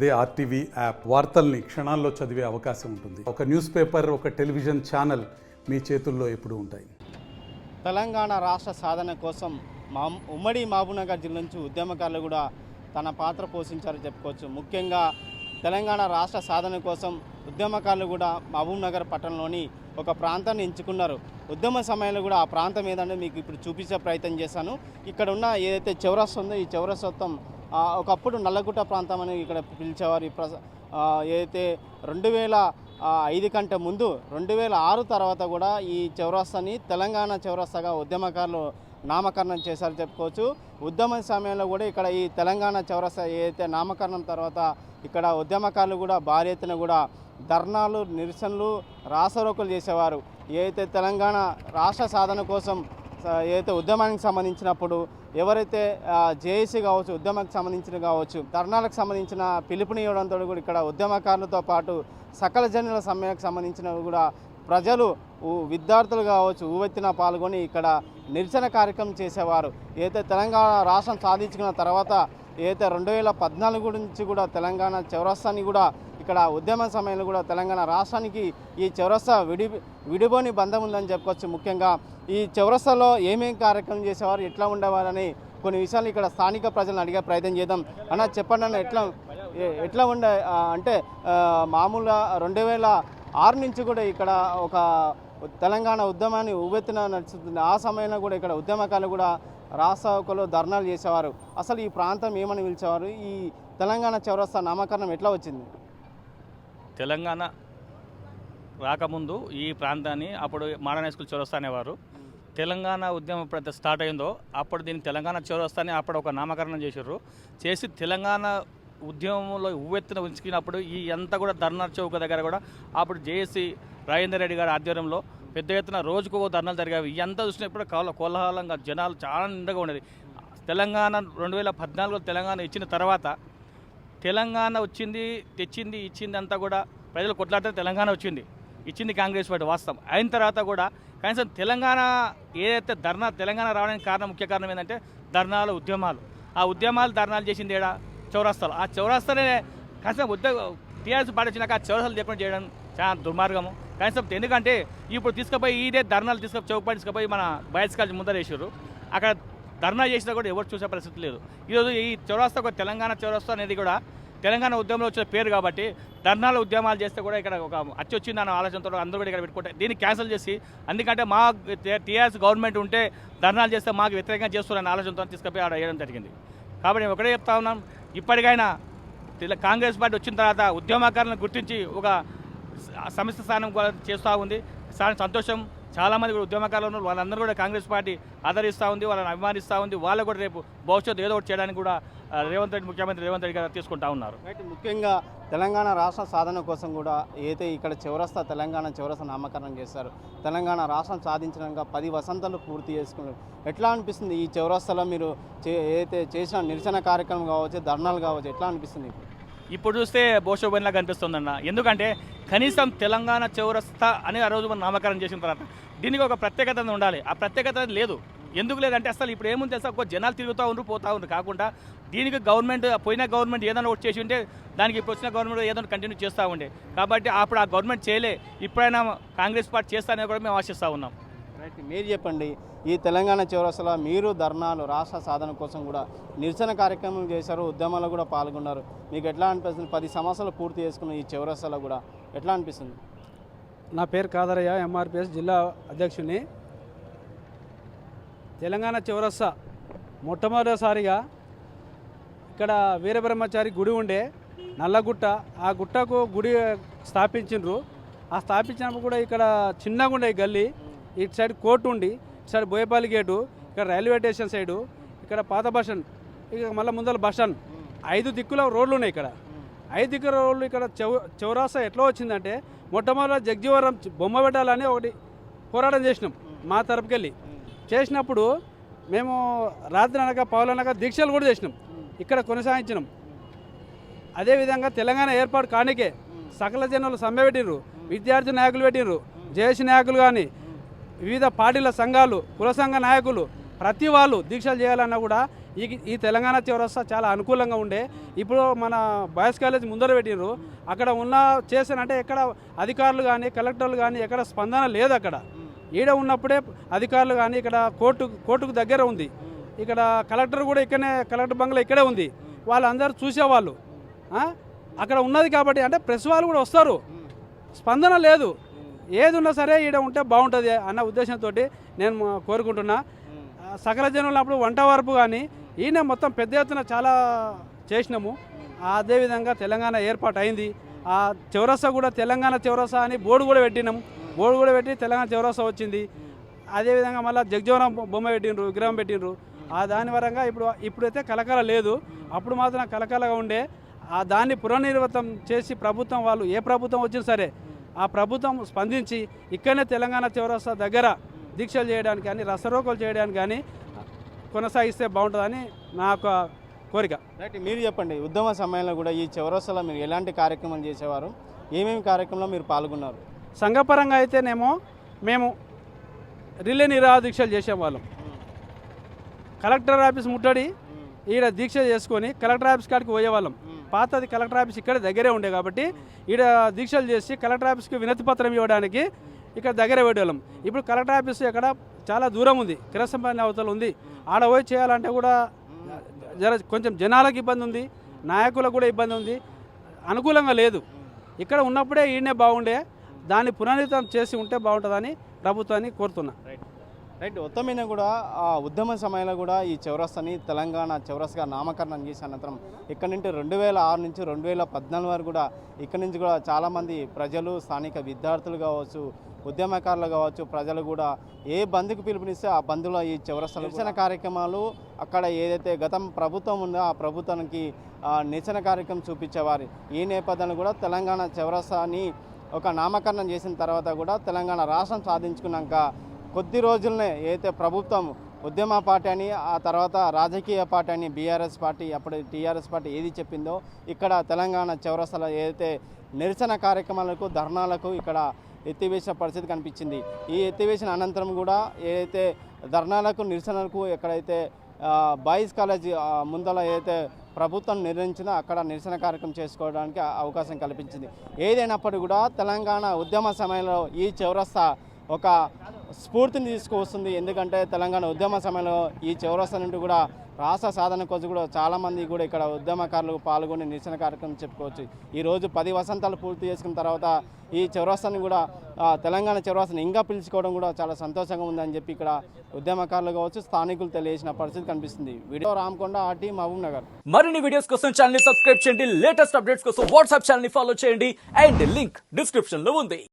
అదే RTV app వార్తల్ని క్షణాల్లో చదివే అవకాశం ఉంటుంది. ఒక న్యూస్ పేపర్, ఒక టెలివిజన్ ఛానల్ మీ చేతుల్లో ఎప్పుడూ ఉంటాయి. తెలంగాణ రాష్ట్ర సాధన కోసం ఉమ్మడి మహబూబ్నగర్ జిల్లా నుంచి ఉద్యమకారులు కూడా తన పాత్ర పోషించారని చెప్పుకోవచ్చు. ముఖ్యంగా తెలంగాణ రాష్ట్ర సాధన కోసం ఉద్యమకారులు కూడా మహబూబ్నగర్ పట్టణంలోని ఒక ప్రాంతాన్ని ఎంచుకున్నారు. ఉద్యమ సమయంలో కూడా ఆ ప్రాంతం ఏదంటే మీకు ఇప్పుడు చూపించే ప్రయత్నం చేశాను. ఇక్కడ ఉన్న ఏదైతే చౌరస్తా ఉందో ఈ చౌరస్తా ఒకప్పుడు నల్లగుట్ట ప్రాంతం అని ఇక్కడ పిలిచేవారు. ఏదైతే 2005 కంటే ముందు 2006 తర్వాత కూడా ఈ చౌరస్తాని తెలంగాణ చౌరస్తాగా ఉద్యమకారులు నామకరణం చేశారు చెప్పుకోవచ్చు. ఉద్యమ సమయంలో కూడా ఇక్కడ ఈ తెలంగాణ చౌరస్తా ఏదైతే నామకరణం తర్వాత ఇక్కడ ఉద్యమకారులు కూడా భారీ ఎత్తున కూడా ధర్నాలు, నిరసనలు, రాసరోకలు చేసేవారు. ఏదైతే తెలంగాణ రాష్ట్ర సాధన కోసం ఏదైతే ఉద్యమానికి సంబంధించినప్పుడు ఎవరైతే జేఏసీ కావచ్చు, ఉద్యమానికి సంబంధించిన కావచ్చు, ధర్నాలకు సంబంధించిన పిలుపునివ్వడంతో కూడా ఇక్కడ ఉద్యమకారులతో పాటు సకల జనుల సమ్మెకు సంబంధించినవి కూడా ప్రజలు, విద్యార్థులు కావచ్చు ఉవ్వెత్తున పాల్గొని ఇక్కడ నిరసన కార్యక్రమం చేసేవారు. ఏదైతే తెలంగాణ రాష్ట్రం సాధించుకున్న తర్వాత ఏదైతే 2014 నుంచి కూడా తెలంగాణ చౌరస్తాని కూడా ఇక్కడ ఉద్యమ సమయంలో కూడా తెలంగాణ రాష్ట్రానికి ఈ చౌరస్తా విడిపోని బంధం ఉందని చెప్పుకోవచ్చు. ముఖ్యంగా ఈ చౌరస్తాలో ఏమేం కార్యక్రమం చేసేవారు, ఎట్లా ఉండేవారని కొన్ని విషయాలు ఇక్కడ స్థానిక ప్రజలను అడిగే ప్రయత్నం చేద్దాం. అన్న చెప్పండి అన్న, ఎట్లా ఉండే అంటే మామూలుగా 2006 నుంచి కూడా ఇక్కడ ఒక తెలంగాణ ఉద్యమాన్ని ఉవ్వెత్తున నడుస్తుంది. ఆ సమయంలో కూడా ఇక్కడ ఉద్యమకారులు కూడా రాస్తారోకలు, ధర్నాలు చేసేవారు. అసలు ఈ ప్రాంతం ఏమని పిలిచేవారు? ఈ తెలంగాణ చౌరస్తా నామకరణం ఎట్లా వచ్చింది? తెలంగాణ రాకముందు ఈ ప్రాంతాన్ని అప్పుడు మోడర్న్ హై స్కూల్ చౌరస్తా అనేవారు. తెలంగాణ ఉద్యమం ఎప్పుడైతే స్టార్ట్ అయిందో అప్పుడు దీన్ని తెలంగాణ చౌరస్తాని అప్పుడు ఒక నామకరణం చేశారు. చేసి తెలంగాణ ఉద్యమంలో ఉవ్వెత్తున ఉంచుకున్నప్పుడు ఈ అంతా కూడా ధర్నా చౌక దగ్గర కూడా అప్పుడు జేఏసీ రాజేందర్ రెడ్డి గారి ఆధ్వర్యంలో పెద్ద ఎత్తున రోజుకు రోజు జరిగేవి. ఇదంతా చూసినప్పుడు కోలాహలంగా జనాలు చాలా నిండుగా ఉండేది. తెలంగాణ 2014 తెలంగాణ ఇచ్చిన తర్వాత తెలంగాణ వచ్చింది, తెచ్చింది, ఇచ్చింది అంతా కూడా ప్రజలు కొట్లాడితే తెలంగాణ వచ్చింది, ఇచ్చింది కాంగ్రెస్ పార్టీ వాస్తవం. అయిన తర్వాత కూడా కనీసం తెలంగాణ ఏదైతే తెలంగాణ రావడానికి ముఖ్య కారణం ఏంటంటే ధర్నాలు, ఉద్యమాలు. ఆ ఉద్యమాలు ధర్నాలు చేసింది ఏడా చౌరస్తాలు. ఆ చౌరస్తానే కనీసం టీఆర్ఎస్ పార్టీ వచ్చినాక ఆ చౌరస్తాలు లేకుండా చేయడం చాలా దుర్మార్గము. కనీసం ఎందుకంటే ఇప్పుడు తీసుకుపోయి ఇదే ధర్నాలు చౌకపాటి తీసుకుపోయి మన బాయ్స్ కాలేజ్ ముందర వేసారు. అక్కడ ధర్నా చేసినా కూడా ఎవరు చూసే పరిస్థితి లేదు. ఈరోజు ఈ చౌరస్తా ఒక తెలంగాణ చౌరస్తా అనేది కూడా తెలంగాణ ఉద్యమంలో వచ్చిన పేరు కాబట్టి ధర్నాలు, ఉద్యమాలు చేస్తే కూడా ఇక్కడ ఒక అచ్చి వచ్చిందన్న ఆలోచనతో అందరూ కూడా ఇక్కడ పెట్టుకుంటే దీన్ని క్యాన్సిల్ చేసి, ఎందుకంటే మా టీఆర్ఎస్ గవర్నమెంట్ ఉంటే ధర్నాలు చేస్తే మాకు వ్యతిరేకంగా చేస్తున్నారన్న ఆలోచనతో తీసుకుపోయి ఆడ వేయడం జరిగింది. కాబట్టి నేను ఒకటే చెప్తా ఉన్నాం, ఇప్పటికైనా కాంగ్రెస్ పార్టీ వచ్చిన తర్వాత ఉద్యమకారులను గుర్తించి ఒక సమిష్టి స్థానం చేస్తూ ఉంది. సంతోషం. చాలామంది కూడా ఉద్యమకారులు ఉన్నారు, వాళ్ళందరూ కూడా కాంగ్రెస్ పార్టీ ఆదరిస్తూ ఉంది, వాళ్ళని అభిమానిస్తూ ఉంది. వాళ్ళు కూడా రేపు భవిష్యత్తు ఏదో ఒకటి చేయడానికి కూడా ముఖ్యమంత్రి రేవంత్ రెడ్డి గారు తీసుకుంటా ఉన్నారు. ముఖ్యంగా తెలంగాణ రాష్ట్ర సాధన కోసం కూడా ఏదైతే ఇక్కడ చౌరస్తా తెలంగాణ చౌరస్తా నామకరణం చేశారు. తెలంగాణ రాష్ట్రం సాధించడానికి 10 వసంతాలు పూర్తి చేసుకున్నారు. ఎట్లా అనిపిస్తుంది ఈ చౌరస్తాలో మీరు ఏదైతే చేసిన నిరసన కార్యక్రమం కావచ్చు, ధర్నాలు కావచ్చు, ఎట్లా అనిపిస్తుంది? ఇప్పుడు చూస్తే బోషోబెన్లా కనిపిస్తుందన్న. ఎందుకంటే కనీసం తెలంగాణ చౌరస్తా అని ఆ రోజు మనం నామకరణం చేసిన తర్వాత దీనికి ఒక ప్రత్యేకత ఉండాలి. ఆ ప్రత్యేకత లేదు. ఎందుకు లేదంటే అసలు ఇప్పుడు ఏముంది తెలుసా, ఒక జనాలు తిరుగుతూ ఉండ్రు, పోతూ ఉండ్రు. కాకుండా దీనికి పోయిన గవర్నమెంట్ ఏదైనా ఒకటి చేసి ఉంటే దానికి ఇప్పుడు వచ్చిన గవర్నమెంట్ ఏదైనా కంటిన్యూ చేస్తూ ఉండే. కాబట్టి అప్పుడు ఆ గవర్నమెంట్ చేయలే, ఇప్పుడైనా కాంగ్రెస్ పార్టీ చేస్తానని కూడా మేము ఆశిస్తూ ఉన్నాం. రైట్, మీరు చెప్పండి, ఈ తెలంగాణ చౌరస్తాలో మీరు ధర్నాలు, రాష్ట్ర సాధన కోసం కూడా నిరసన కార్యక్రమం చేశారు, ఉద్యమాల్లో కూడా పాల్గొన్నారు. మీకు ఎట్లా అనిపిస్తుంది? 10 సంవత్సరాలు పూర్తి చేసుకున్న ఈ చౌరస్తాలో కూడా ఎట్లా అనిపిస్తుంది? నా పేరు కాదరయ్య, ఎంఆర్పిఎస్ జిల్లా అధ్యక్షుని. తెలంగాణ చౌరస్తా మొట్టమొదటిసారిగా ఇక్కడ వీరబ్రహ్మచారి గుడి ఉండే నల్లగుట్ట, ఆ గుట్టకు గుడి స్థాపించిండ్రు. ఆ స్థాపించినప్పుడు కూడా ఇక్కడ చిన్నగా ఉండే గల్లీ, ఇటు సైడ్ కోర్టు ఉండి, ఇటు సైడ్ బోయపల్లి గేటు, ఇక్కడ రైల్వే స్టేషన్ సైడు, ఇక్కడ పాత బస్ స్టాండ్, ఇక మళ్ళీ ముందర బస్ స్టాండ్, 5 దిక్కుల రోడ్లు ఉన్నాయి. ఇక్కడ 5 దిక్కుల రోడ్లు. ఇక్కడ చౌరస్తా ఎట్లా వచ్చిందంటే మొట్టమొదటి జగ్జీవరం బొమ్మ పెట్టాలని ఒకటి పోరాటం చేసినాం మా తరపుకెళ్ళి. చేసినప్పుడు మేము రాత్రి అనక పౌలనక దీక్షలు కూడా చేసినాం, ఇక్కడ కొనసాగించినాం. అదేవిధంగా తెలంగాణ ఏర్పాటు కానికే సకల జనులు సమ్మె పెట్టినరు, విద్యార్థి నాయకులు పెట్టినరు, జేఏసీ నాయకులు కానీ, వివిధ పార్టీల సంఘాలు, కుల సంఘ నాయకులు, ప్రతి వాళ్ళు దీక్షలు చేయాలన్నా కూడా ఈ తెలంగాణ చౌరస్తా చాలా అనుకూలంగా ఉండే. ఇప్పుడు మన బాయ్స్ కాలేజ్ ముందర పెట్టిర్రు, అక్కడ ఉన్న చేసానంటే ఎక్కడ అధికారులు కానీ కలెక్టర్లు కానీ ఎక్కడ స్పందన లేదు. అక్కడ ఈడ ఉన్నప్పుడే అధికారులు కానీ ఇక్కడ కోర్టుకు దగ్గర ఉంది, ఇక్కడ కలెక్టర్ కూడా ఇక్కడనే కలెక్టర్ బంగ్లా ఇక్కడే ఉంది, వాళ్ళందరూ చూసేవాళ్ళు అక్కడ ఉన్నది కాబట్టి. అంటే ప్రెస్ వాళ్ళు కూడా వస్తారు, స్పందన లేదు. ఏది ఉన్నా సరే ఈడ ఉంటే బాగుంటుంది అన్న ఉద్దేశంతో నేను కోరుకుంటున్నా. సకల జనులప్పుడు వంట వరపు కానీ ఈయన మొత్తం పెద్ద ఎత్తున చాలా చేసినాము. అదేవిధంగా తెలంగాణ ఏర్పాటు అయింది. ఆ చౌరస్తా కూడా తెలంగాణ చౌరస్తా అని బోర్డు కూడా పెట్టినాము, బోర్డు కూడా పెట్టి తెలంగాణ చౌరస్తా వచ్చింది. అదేవిధంగా మళ్ళీ జగజీవనం బొమ్మ పెట్టినరు, విగ్రహం పెట్టినరు. దాని వరంగా ఇప్పుడైతే కలకల లేదు, అప్పుడు మాత్రం కలకలగా ఉండే. దాన్ని పునర్నిర్వతం చేసి ప్రభుత్వం వాళ్ళు ఏ ప్రభుత్వం వచ్చినా సరే ఆ ప్రభుత్వం స్పందించి ఇక్కడనే తెలంగాణ చౌరస్తా దగ్గర దీక్షలు చేయడానికి కానీ రసరోకలు చేయడానికి కానీ కొనసాగిస్తే బాగుంటుందని నా యొక్క కోరిక. రైట్, మీరు చెప్పండి, ఉద్యమ సమయంలో కూడా ఈ చౌరస్తాలో మీరు ఎలాంటి కార్యక్రమాలు చేసేవారు, ఏమేమి కార్యక్రమంలో మీరు పాల్గొన్నారు? సంఘపరంగా అయితేనేమో మేము రిలే నిరాహార దీక్షలు చేసేవాళ్ళం. కలెక్టర్ ఆఫీస్ ముట్టడి ఈడ దీక్ష చేసుకొని కలెక్టర్ ఆఫీస్ కాడికి పోయేవాళ్ళం. పాతది కలెక్టర్ ఆఫీస్ ఇక్కడ దగ్గరే ఉండే కాబట్టి ఈడ దీక్షలు చేసి కలెక్టర్ ఆఫీస్కి వినతి పత్రం ఇవ్వడానికి ఇక్కడ దగ్గర పెట్టేవాళ్ళం. ఇప్పుడు కలెక్టర్ ఆఫీస్ ఇక్కడ చాలా దూరం ఉంది, కిరసంపల్లి అవతల ఉంది. ఆడ పోయి చేయాలంటే కూడా కొంచెం జనాలకు ఇబ్బంది ఉంది, నాయకులకు కూడా ఇబ్బంది ఉంది, అనుకూలంగా లేదు. ఇక్కడ ఉన్నప్పుడే ఈయనే బాగుండే, దాన్ని పునర్నిర్మితం చేసి ఉంటే బాగుంటుందని ప్రభుత్వాన్ని కోరుతున్నా. రైట్, మొత్తం మీద కూడా ఆ ఉద్యమ సమయంలో కూడా ఈ చౌరస్తాని తెలంగాణ చౌరస్గా నామకరణం చేసిన అనంతరం ఇక్కడ నుండి 2006 నుంచి 2014 వరకు కూడా ఇక్కడ నుంచి కూడా చాలామంది ప్రజలు, స్థానిక విద్యార్థులు కావచ్చు, ఉద్యమకారులు కావచ్చు, ప్రజలు కూడా ఏ బంద్కు పిలుపునిస్తే ఆ బంద్లో ఈ చౌరస్తా నిరసన కార్యక్రమాలు అక్కడ ఏదైతే గతం ప్రభుత్వం ఉందో ఆ ప్రభుత్వానికి నిరసన కార్యక్రమం చూపించేవారు. ఈ నేపథ్యంలో కూడా తెలంగాణ చౌరస్తాని ఒక నామకరణం చేసిన తర్వాత కూడా తెలంగాణ రాష్ట్రం సాధించుకున్నాక కొద్ది రోజులనే ఏదైతే ప్రభుత్వం ఉద్యమ పార్టీ అని, ఆ తర్వాత రాజకీయ పార్టీ అని బీఆర్ఎస్ పార్టీ, అప్పుడు టీఆర్ఎస్ పార్టీ ఏది చెప్పిందో ఇక్కడ తెలంగాణ చౌరస్తాలో ఏదైతే నిరసన కార్యక్రమాలకు, ధర్నాలకు ఇక్కడ ఎత్తివేసిన పరిస్థితి కనిపించింది. ఈ ఎత్తివేసిన అనంతరం కూడా ఏదైతే ధర్నాలకు, నిరసనలకు ఎక్కడైతే బాయ్స్ కాలేజ్ ముందల ఏదైతే ప్రభుత్వం నిర్ణయించిందో అక్కడ నిరసన కార్యక్రమం చేసుకోవడానికి అవకాశం కల్పించింది. ఏదైనప్పటికీ కూడా తెలంగాణ ఉద్యమ సమయంలో ఈ చౌరస్తా ఒక స్ఫూర్తిని తీసుకువస్తుంది. ఎందుకంటే తెలంగాణ ఉద్యమ సమయంలో ఈ చౌరస్తా నుండి కూడా రాష్ట్ర సాధన కోసం కూడా చాలామంది కూడా ఇక్కడ ఉద్యమకారులు పాల్గొని నిరసన కార్యక్రమం చెప్పుకోవచ్చు. ఈరోజు 10 వసంతాలు పూర్తి చేసుకున్న తర్వాత ఈ చౌరస్తాని కూడా తెలంగాణ చౌరస్తాని ఇంకా పిలుచుకోవడం కూడా చాలా సంతోషంగా ఉందని చెప్పి ఇక్కడ ఉద్యమకారులు కావచ్చు, స్థానికులు తెలియజేసిన పరిస్థితి కనిపిస్తుంది. వీడియో రామకొండ, ఆర్టీ, మహబూబ్ నగర్. మరిన్ని వీడియోస్ కోసం ఛానల్ ని సబ్స్క్రైబ్ చేయండి, లేటెస్ట్ అప్డేట్స్ కోసం వాట్సాప్ ఛానల్ ని ఫాలో చేయండి అండ్ లింక్ డిస్క్రిప్షన్ లో ఉంది.